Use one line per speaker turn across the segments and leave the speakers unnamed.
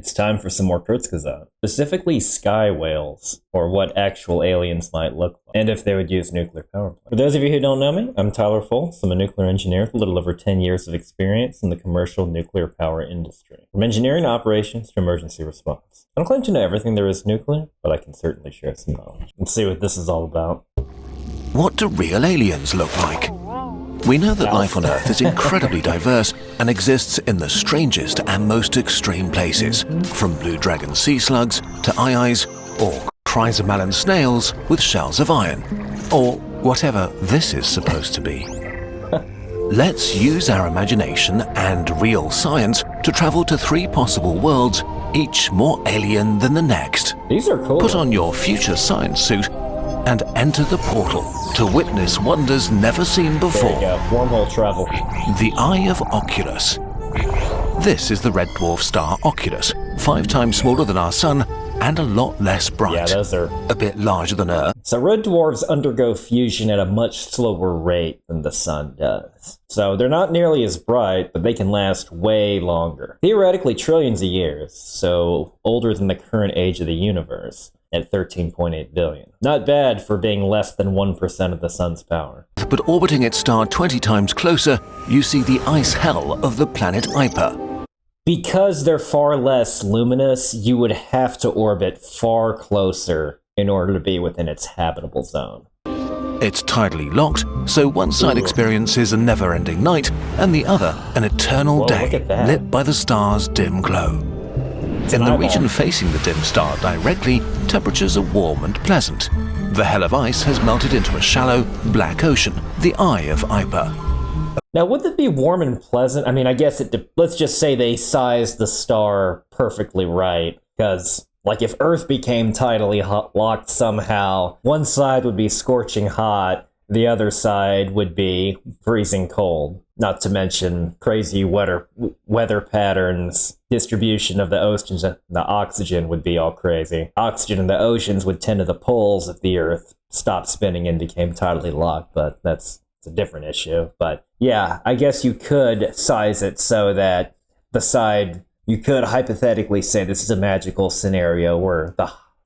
It's time for some more Kurzgesagt. Specifically sky whales, or what actual aliens might look like, and if they would use nuclear power plants. For those of you who don't know me, I'm Tyler Foltz. I'm a nuclear engineer with a little over 10 years of experience in the commercial nuclear power industry. From engineering to operations to emergency response. I don't claim to know everything there is nuclear, but I can certainly share some knowledge. Let's see what this is all about.
What do real aliens look like? We know that life on Earth is incredibly diverse and exists in the strangest and most extreme places, from blue dragon sea slugs to aye-ayes or chrysomelon snails with shells of iron, or whatever this is supposed to be. Let's use our imagination and real science to travel to 3 possible worlds, each more alien than the next.
These are cool.
Put on your future science suit and enter the portal to witness wonders never seen before.
There you go. Wormhole travel.
The Eye of Oculus. This is the red dwarf star Oculus, 5 times smaller than our Sun and a lot less bright.
Yeah, those are
a bit larger than Earth.
So red dwarfs undergo fusion at a much slower rate than the Sun does. So they're not nearly as bright, but they can last way longer. Theoretically, trillions of years, so older than the current age of the universe. At 13.8 billion. Not bad for being less than 1% of the Sun's power.
But orbiting its star 20 times closer, you see the ice hell of the planet Kuiper.
Because they're far less luminous, you would have to orbit far closer in order to be within its habitable zone.
It's tidally locked, so one side experiences a never-ending night, and the other an eternal day, lit by the star's dim glow. In the region facing the dim star directly, temperatures are warm and pleasant. The hell of ice has melted into a shallow, black ocean, the Eye of Kuiper.
Now, would it be warm and pleasant? I mean, I guess let's just say they sized the star perfectly right, because, like, if Earth became tidally locked somehow, one side would be scorching hot, the other side would be freezing cold. Not to mention crazy weather patterns, distribution of the oceans, the oxygen would be all crazy. Oxygen in the oceans would tend to the poles if the Earth stopped spinning and became tidally locked, but it's a different issue. But yeah, I guess you could size it so that you could hypothetically say this is a magical scenario where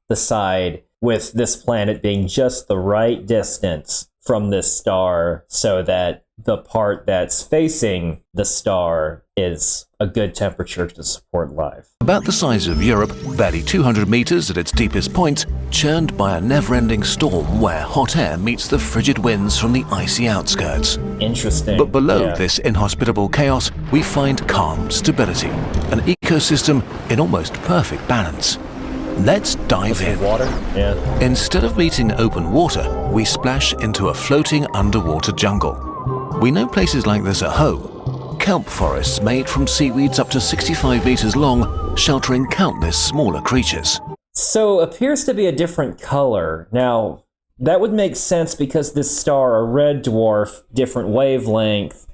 the side with this planet being just the right distance from this star so that the part that's facing the star is a good temperature to support life.
About the size of Europe, barely 200 meters at its deepest point, churned by a never-ending storm where hot air meets the frigid winds from the icy outskirts.
Interesting.
But below this inhospitable chaos, we find calm stability, an ecosystem in almost perfect balance. Let's dive in.
Water? Yeah.
Instead of meeting open water, we splash into a floating underwater jungle. We know places like this at home. Kelp forests made from seaweeds up to 65 meters long, sheltering countless smaller creatures.
So, appears to be a different color. Now, that would make sense because this star, a red dwarf, different wavelength,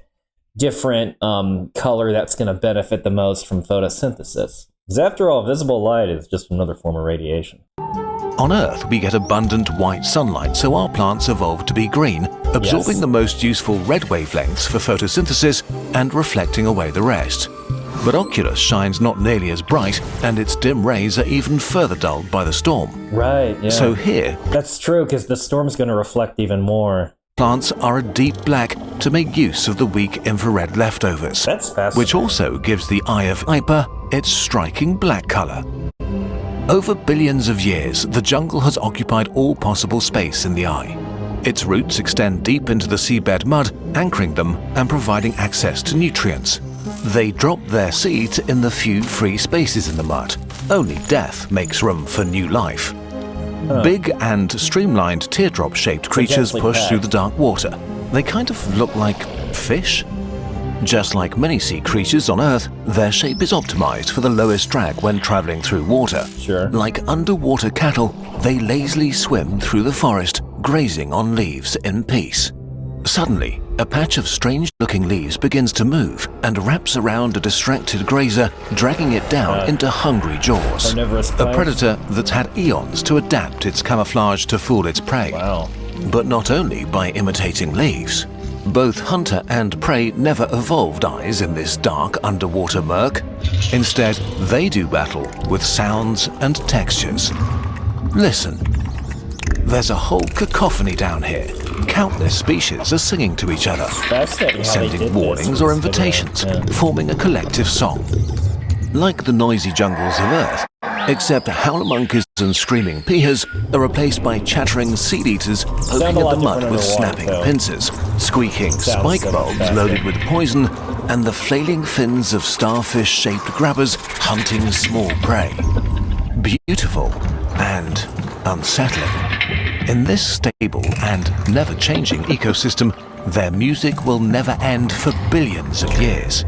different color that's going to benefit the most from photosynthesis. Because after all, visible light is just another form of radiation.
On Earth, we get abundant white sunlight, so our plants evolved to be green, absorbing the most useful red wavelengths for photosynthesis and reflecting away the rest. But Oculus shines not nearly as bright, and its dim rays are even further dulled by the storm.
Right, yeah.
So here...
That's true, because the storm's going to reflect even more.
Plants are a deep black to make use of the weak infrared leftovers.
That's fascinating.
Which also gives the Eye of Kuiper its striking black color. Over billions of years, the jungle has occupied all possible space in the eye. Its roots extend deep into the seabed mud, anchoring them and providing access to nutrients. They drop their seeds in the few free spaces in the mud. Only death makes room for new life. Big and streamlined teardrop-shaped creatures push through the dark water. They kind of look like fish. Just like many sea creatures on Earth, their shape is optimized for the lowest drag when traveling through water.
Sure.
Like underwater cattle, they lazily swim through the forest, grazing on leaves in peace. Suddenly, a patch of strange-looking leaves begins to move and wraps around a distracted grazer, dragging it down into hungry jaws. A predator that's had eons to adapt its camouflage to fool its prey.
Wow.
But not only by imitating leaves. Both hunter and prey never evolved eyes in this dark underwater murk. Instead, they do battle with sounds and textures. Listen. There's a whole cacophony down here. Countless species are singing to each other, sending warnings or invitations, forming a collective song. Like the noisy jungles of Earth, except howler monkeys and screaming pihas are replaced by chattering seed eaters poking at the mud with snapping pincers, squeaking spike bulbs loaded with poison, and the flailing fins of starfish-shaped grabbers hunting small prey. Beautiful and unsettling. In this stable and never-changing ecosystem, their music will never end for billions of years.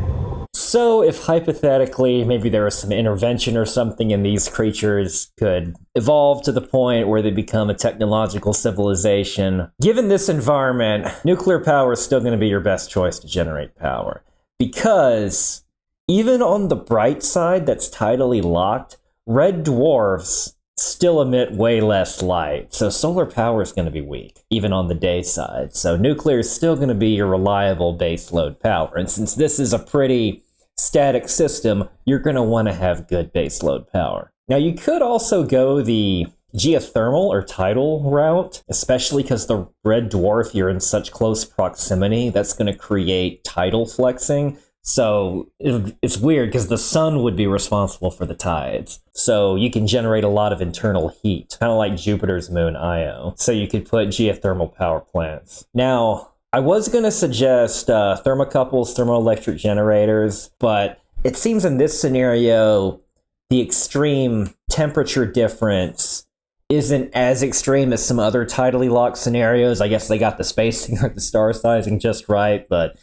So if hypothetically maybe there was some intervention or something and these creatures could evolve to the point where they become a technological civilization, given this environment, nuclear power is still going to be your best choice to generate power. Because even on the bright side that's tidally locked, red dwarfs still emit way less light. So solar power is going to be weak, even on the day side. So nuclear is still going to be your reliable baseload power. And since this is a pretty static system, you're going to want to have good baseload power. Now, you could also go the geothermal or tidal route, especially because the red dwarf, you're in such close proximity, that's going to create tidal flexing. So it's weird because the sun would be responsible for the tides. So you can generate a lot of internal heat, kind of like Jupiter's moon Io. So you could put geothermal power plants. Now, I was going to suggest thermocouples, thermoelectric generators, but it seems in this scenario, the extreme temperature difference isn't as extreme as some other tidally locked scenarios. I guess they got the spacing or the star sizing just right, but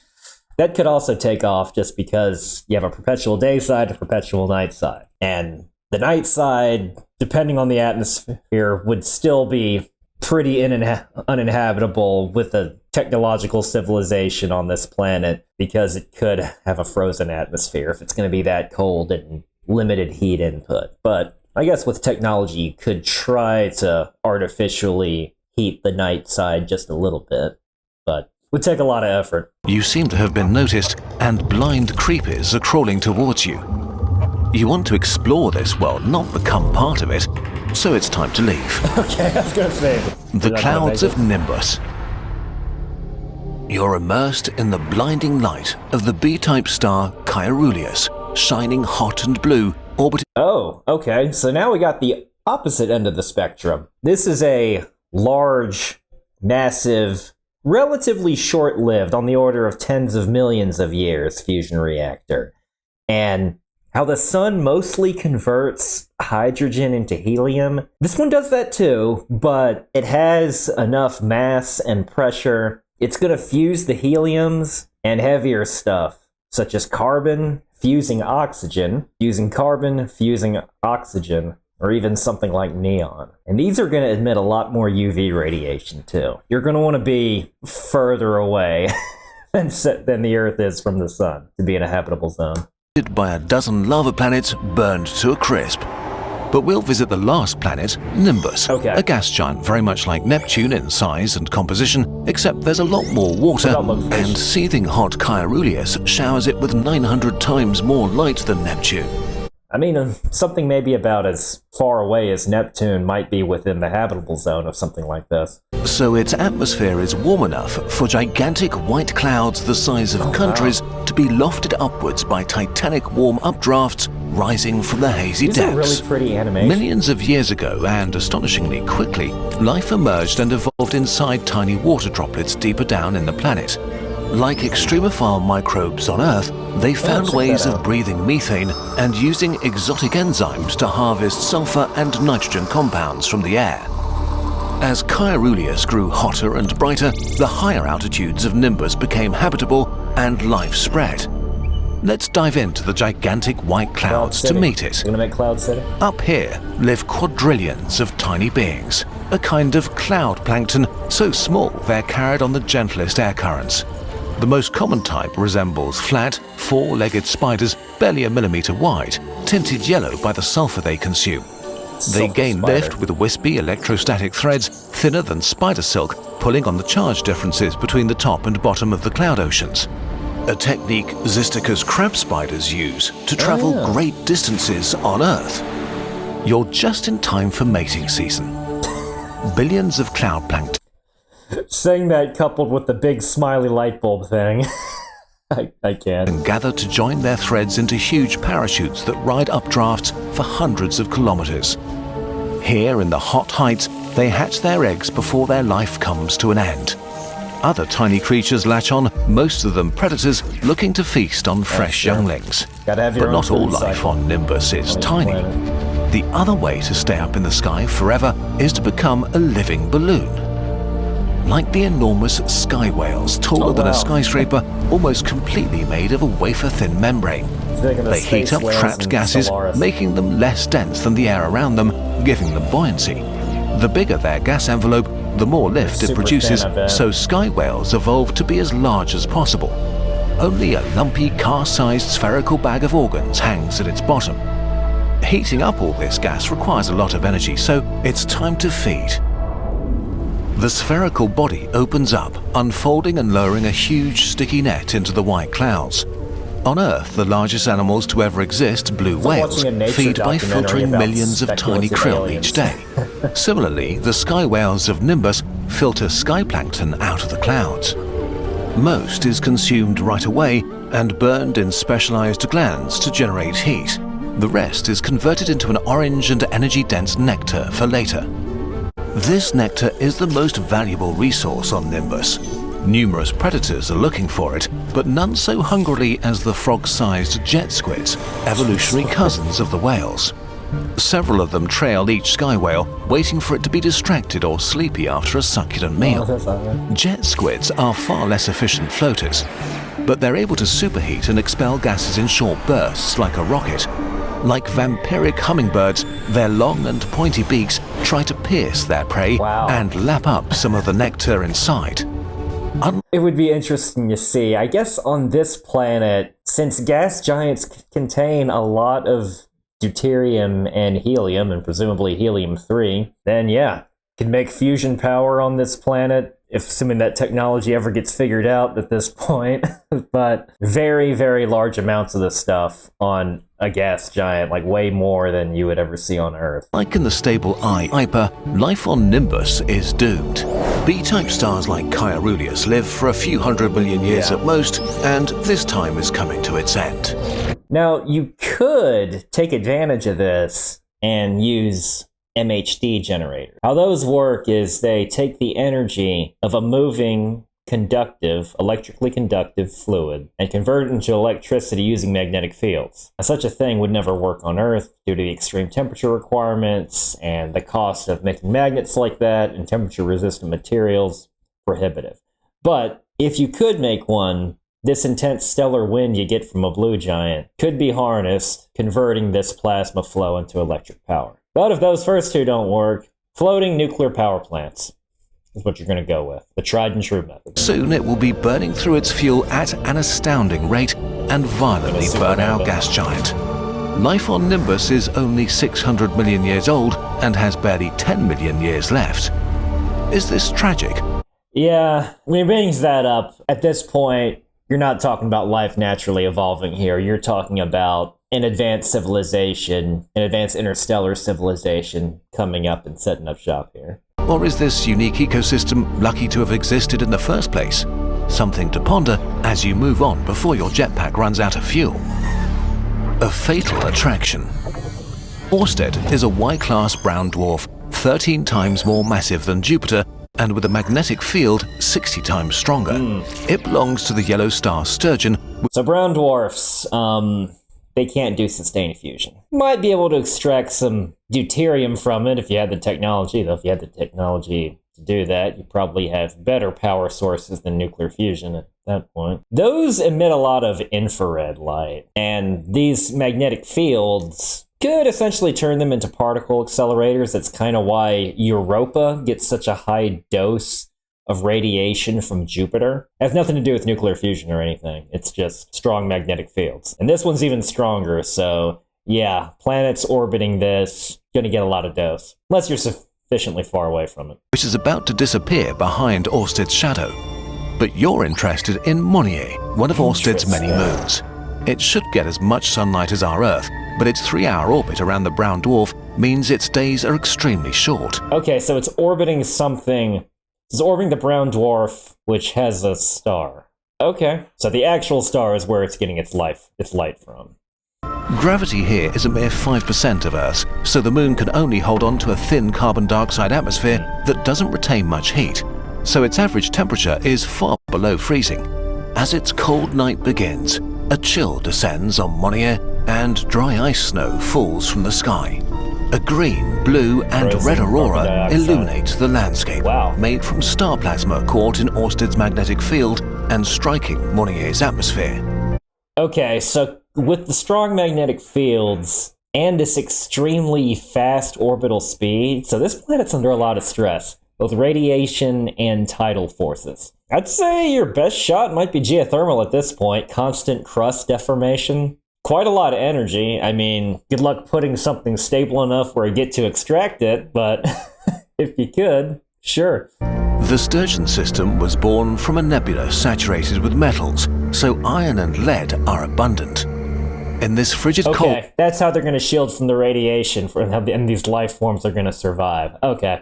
that could also take off just because you have a perpetual day side and a perpetual night side. And the night side, depending on the atmosphere, would still be pretty uninhabitable with a technological civilization on this planet because it could have a frozen atmosphere if it's going to be that cold and limited heat input. But I guess with technology, you could try to artificially heat the night side just a little bit, but would take a lot of effort.
You seem to have been noticed, and blind creepers are crawling towards you. You want to explore this world, not become part of it, so it's time to leave.
Okay, I was going to say.
The clouds of Nimbus. You're immersed in the blinding light of the B-type star Caeruleus, shining hot and blue, orbiting...
Oh, okay. So now we got the opposite end of the spectrum. This is a large, massive, relatively short-lived, on the order of tens of millions of years, fusion reactor. And how the sun mostly converts hydrogen into helium. This one does that too, but it has enough mass and pressure. It's going to fuse the heliums and heavier stuff, such as carbon fusing oxygen, fusing carbon, fusing oxygen, or even something like neon. And these are going to emit a lot more UV radiation too. You're going to want to be further away than the Earth is from the sun to be in a habitable zone.
By a dozen lava planets burned to a crisp. But we'll visit the last planet, Nimbus, a gas giant very much like Neptune in size and composition, except there's a lot more water, and seething hot Caeruleus showers it with 900 times more light than Neptune.
I mean, something maybe about as far away as Neptune might be within the habitable zone of something like this.
So its atmosphere is warm enough for gigantic white clouds the size of countries to be lofted upwards by titanic warm updrafts rising from the hazy
These
depths.
Are really pretty animation.
Millions of years ago, and astonishingly quickly, life emerged and evolved inside tiny water droplets deeper down in the planet. Like extremophile microbes on Earth, they found ways of breathing methane and using exotic enzymes to harvest sulfur and nitrogen compounds from the air. As Caeruleus grew hotter and brighter, the higher altitudes of Nimbus became habitable and life spread. Let's dive into the gigantic white clouds to meet it.
We're gonna make Cloud City.
Up here live quadrillions of tiny beings, a kind of cloud plankton so small they're carried on the gentlest air currents. The most common type resembles flat, four-legged spiders barely a millimeter wide, tinted yellow by the sulfur they consume. They gain lift with wispy electrostatic threads thinner than spider silk, pulling on the charge differences between the top and bottom of the cloud oceans. A technique Zistica's crab spiders use to travel great distances on Earth. You're just in time for mating season. Billions of cloud plankton.
Saying that coupled with the big smiley light bulb thing. I can't.
And gather to join their threads into huge parachutes that ride updrafts for hundreds of kilometers. Here in the hot heights, they hatch their eggs before their life comes to an end. Other tiny creatures latch on, most of them predators looking to feast on fresh younglings.
But
not all life on Nimbus is tiny. The other way to stay up in the sky forever is to become a living balloon. Like the enormous sky whales, taller than a skyscraper, almost completely made of a wafer-thin membrane. They heat up trapped gases, making them less dense than the air around them, giving them buoyancy. The bigger their gas envelope, the more lift it produces, so sky whales evolved to be as large as possible. Only a lumpy, car-sized spherical bag of organs hangs at its bottom. Heating up all this gas requires a lot of energy, so it's time to feed. The spherical body opens up, unfolding and lowering a huge sticky net into the white clouds. On Earth, the largest animals to ever exist, blue whales, feed by filtering millions of tiny krill each day. Similarly, the sky whales of Nimbus filter sky plankton out of the clouds. Most is consumed right away and burned in specialized glands to generate heat. The rest is converted into an orange and energy-dense nectar for later. This nectar is the most valuable resource on Nimbus. Numerous predators are looking for it, but none so hungrily as the frog-sized jet squids, evolutionary cousins of the whales. Several of them trail each sky whale, waiting for it to be distracted or sleepy after a succulent meal. Jet squids are far less efficient floaters, but they're able to superheat and expel gases in short bursts like a rocket. Like vampiric hummingbirds, their long and pointy beaks try to pierce their prey and lap up some of the nectar inside.
It would be interesting to see. I guess on this planet, since gas giants contain a lot of deuterium and helium, and presumably helium-3, then yeah, can make fusion power on this planet, if assuming that technology ever gets figured out at this point. But very, very large amounts of this stuff on a gas giant, like way more than you would ever see on Earth.
Like in the stable eye Iper, life on Nimbus is doomed. B-type stars like Caeruleus live for a few 100 million years at most, and this time is coming to its end.
Now, you could take advantage of this and use MHD generators. How those work is they take the energy of a moving electrically conductive fluid and convert it into electricity using magnetic fields. Now, such a thing would never work on Earth due to the extreme temperature requirements and the cost of making magnets like that and temperature-resistant materials prohibitive. But if you could make one, this intense stellar wind you get from a blue giant could be harnessed, converting this plasma flow into electric power. But if those first two don't work, floating nuclear power plants is what you're going to go with. The tried and true method.
Soon it will be burning through its fuel at an astounding rate and violently burn our gas giant. Life on Nimbus is only 600 million years old and has barely 10 million years left. Is this tragic?
Yeah, when he brings that up, at this point, you're not talking about life naturally evolving here. You're talking about an advanced civilization, an advanced interstellar civilization coming up and setting up shop here.
Or is this unique ecosystem lucky to have existed in the first place? Something to ponder as you move on before your jetpack runs out of fuel. A fatal attraction. Orsted is a Y-class brown dwarf, 13 times more massive than Jupiter, and with a magnetic field 60 times stronger. It belongs to the yellow star sturgeon.
So brown dwarfs, they can't do sustained fusion. Might be able to extract some deuterium from it if you had the technology, though if you had the technology to do that, you probably have better power sources than nuclear fusion at that point. Those emit a lot of infrared light, and these magnetic fields could essentially turn them into particle accelerators. That's kind of why Europa gets such a high dose of radiation from Jupiter. It has nothing to do with nuclear fusion or anything. It's just strong magnetic fields. And this one's even stronger, so yeah, planets orbiting this, gonna get a lot of dose. Unless you're sufficiently far away from it.
which is about to disappear behind Orsted's shadow. But you're interested in Monnier, one of Orsted's many moons. It should get as much sunlight as our Earth, but its 3-hour orbit around the brown dwarf means its days are extremely short.
Okay, so it's orbiting something. It's orbiting the brown dwarf, which has a star. Okay, so the actual star is where it's getting its light from.
Gravity here is a mere 5% of Earth's, so the moon can only hold on to a thin carbon dioxide atmosphere that doesn't retain much heat, so its average temperature is far below freezing. As its cold night begins, a chill descends on Monnier and dry ice snow falls from the sky. A green, blue and
Frozen
red
carbon
aurora
dioxide.
illuminates the landscape,
Wow.
made from star plasma caught in Orsted's magnetic field and striking Monnier's atmosphere.
Okay, so with the strong magnetic fields and this extremely fast orbital speed, so this planet's under a lot of stress, both radiation and tidal forces. I'd say your best shot might be geothermal at this point. Constant crust deformation. Quite a lot of energy. I mean, good luck putting something stable enough where you get to extract it, but if you could, sure.
The Sturgeon system was born from a nebula saturated with metals, so iron and lead are abundant. In this frigid cold,
Okay, that's how they're going to shield from the radiation, and these life forms are going to survive. Okay.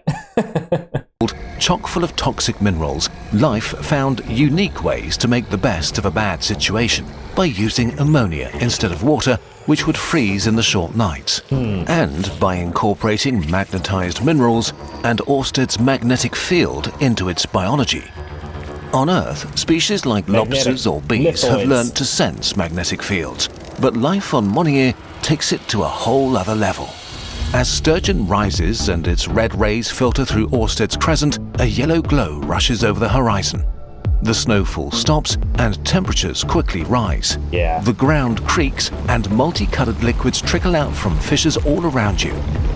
chock full of toxic minerals, life found unique ways to make the best of a bad situation by using ammonia instead of water, which would freeze in the short nights, and by incorporating magnetized minerals and Orsted's magnetic field into its biology. On Earth, species like lobsters or bees have
lithoids.
learned to sense magnetic fields, but life on Monnier takes it to a whole other level. As Sturgeon rises and its red rays filter through Orsted's crescent, a yellow glow rushes over the horizon. The snowfall stops and temperatures quickly rise.
Yeah.
The ground creaks and multicolored liquids trickle out from fissures all around you.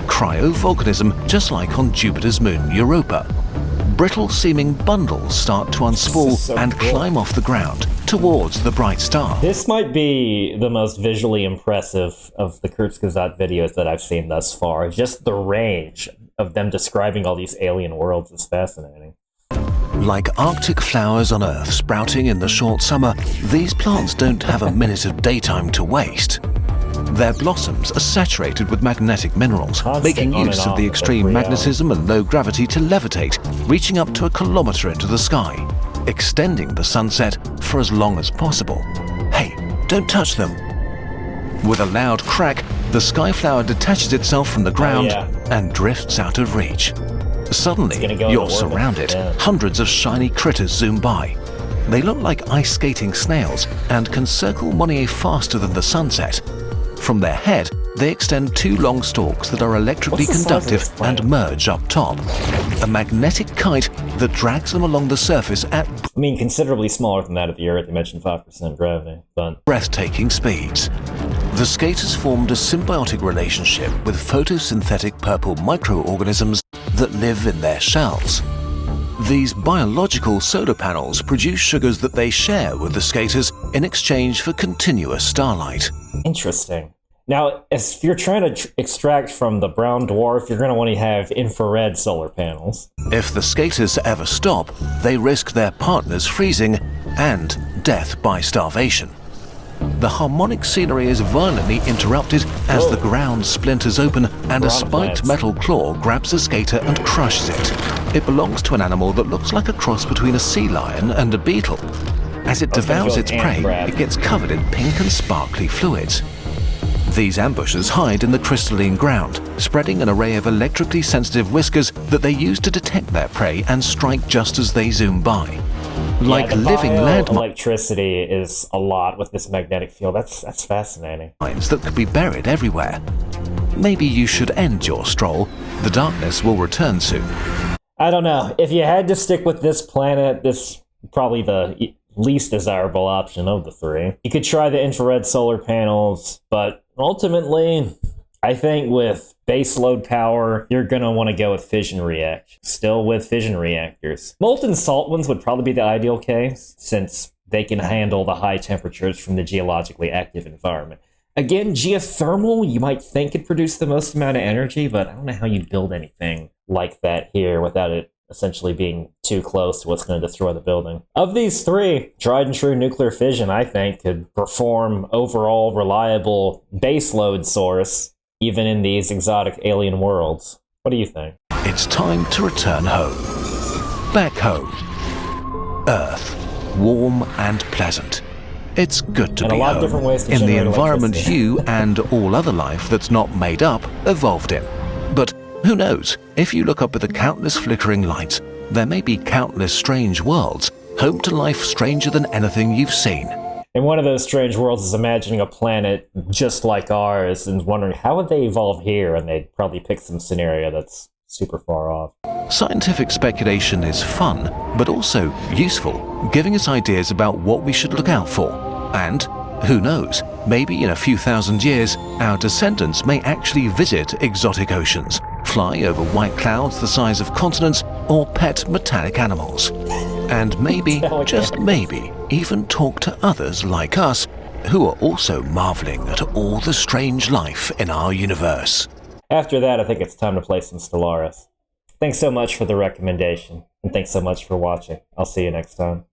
Cryovolcanism, just like on Jupiter's moon Europa. Brittle-seeming bundles start to unspool
so
and
cool.
climb off the ground towards the bright star.
This might be the most visually impressive of the Kurzgesagt videos that I've seen thus far. Just the range of them describing all these alien worlds is fascinating.
Like Arctic flowers on Earth sprouting in the short summer, these plants don't have a minute of daytime to waste. Their blossoms are saturated with magnetic minerals,
Constant
making
on and
use of
off
the
of
extreme
every hour.
magnetism and low gravity to levitate, reaching up to a kilometer into the sky, extending the sunset for as long as possible. Hey, don't touch them! With a loud crack, the skyflower detaches itself from the ground
yeah.
and drifts out of reach. Suddenly,
gonna go
you're
into orbit,
surrounded.
yeah.
Hundreds of shiny critters zoom by. They look like ice-skating snails and can circle Monnier faster than the sunset. From their head, they extend two long stalks that are electrically
What's the size of
conductive
this planet?
and merge up top. A magnetic kite that drags them along the surface at
I mean, considerably smaller than that of the Earth. You mentioned 5% gravity, but
breathtaking speeds. The skaters formed a symbiotic relationship with photosynthetic purple microorganisms that live in their shells. These biological solar panels produce sugars that they share with the skaters in exchange for continuous starlight.
interesting. Now, if you're trying to extract from the brown dwarf, you're going to want to have infrared solar panels.
If the skaters ever stop, they risk their partners freezing and death by starvation. The harmonic scenery is violently interrupted as
Whoa.
the ground splinters open and a
Piranha
spiked
plants.
metal claw grabs a skater and crushes it. It belongs to an animal that looks like a cross between a sea lion and a beetle. As it
I was gonna
devours
go
its
with
prey,
ant crab.
it gets covered in pink and sparkly fluids. These ambushers hide in the crystalline ground, spreading an array of electrically sensitive whiskers that they use to detect their prey and strike just as they zoom by. Like
yeah, the
living landmines
electricity is a lot with this magnetic field. That's fascinating.
that could be buried everywhere. Maybe you should end your stroll. The darkness will return soon.
I don't know. If you had to stick with this planet, this probably the least desirable option of the three. You could try the infrared solar panels, but ultimately, I think with base load power, you're going to want to go with fission reaction. Still with fission reactors. Molten salt ones would probably be the ideal case, since they can handle the high temperatures from the geologically active environment. Again, geothermal, you might think could produce the most amount of energy, but I don't know how you'd build anything like that here without it essentially being too close to what's going to destroy the building. Of these three, tried and true nuclear fission, I think, could perform overall reliable baseload source even in these exotic alien worlds. What do you think?
It's time to return home. Back home. Earth. Warm and pleasant. It's good to
And a
be
lot of
home
different ways to
in the
generate
environment
electricity.
you and all other life that's not made up evolved in. But who knows? If you look up at the countless flickering lights, there may be countless strange worlds, home to life stranger than anything you've seen.
And one of those strange worlds is imagining a planet just like ours and wondering how would they evolve here, and they'd probably pick some scenario that's super far off.
Scientific speculation is fun, but also useful, giving us ideas about what we should look out for. And, who knows, maybe in a few thousand years, our descendants may actually visit exotic oceans, fly over white clouds the size of continents, or pet metallic animals. And maybe, just maybe, even talk to others like us, who are also marveling at all the strange life in our universe.
After that, I think it's time to play some Stellaris. Thanks so much for the recommendation, and thanks so much for watching. I'll see you next time.